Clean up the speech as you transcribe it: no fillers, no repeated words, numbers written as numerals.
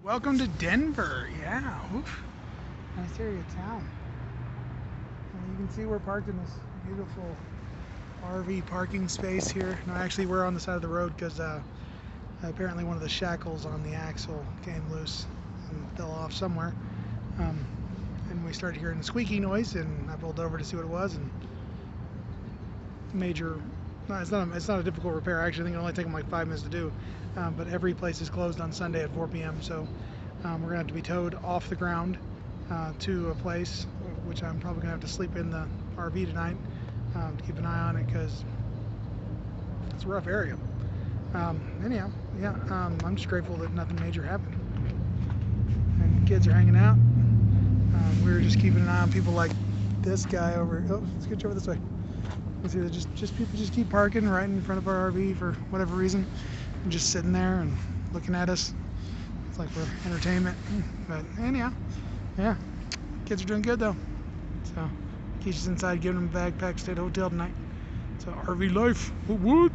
Welcome to Denver. Yeah, oof. Nice area of town. And you can see we're parked in this beautiful RV parking space here. No, actually we're on the side of the road because apparently one of the shackles on the axle came loose and fell off somewhere. And we started hearing a squeaky noise, and I pulled over to see what it was. And major, no, it's not a difficult repair. I actually think it only took them like 5 minutes to do. But every place is closed on Sunday at 4 p.m. So we're gonna have to be towed off the ground to a place, which I'm probably gonna have to sleep in the RV tonight to keep an eye on it because it's a rough area. Anyhow, yeah, I'm just grateful that nothing major happened. And kids are hanging out. We were just keeping an eye on people like this guy over. Oh, let's get you over this way. You see that just people just keep parking right in front of our RV for whatever reason, and just sitting there and looking at us. It's like we're entertainment. But anyhow, yeah, kids are doing good though. So Keisha's inside giving them a backpack, stay at a hotel tonight. So RV life. What?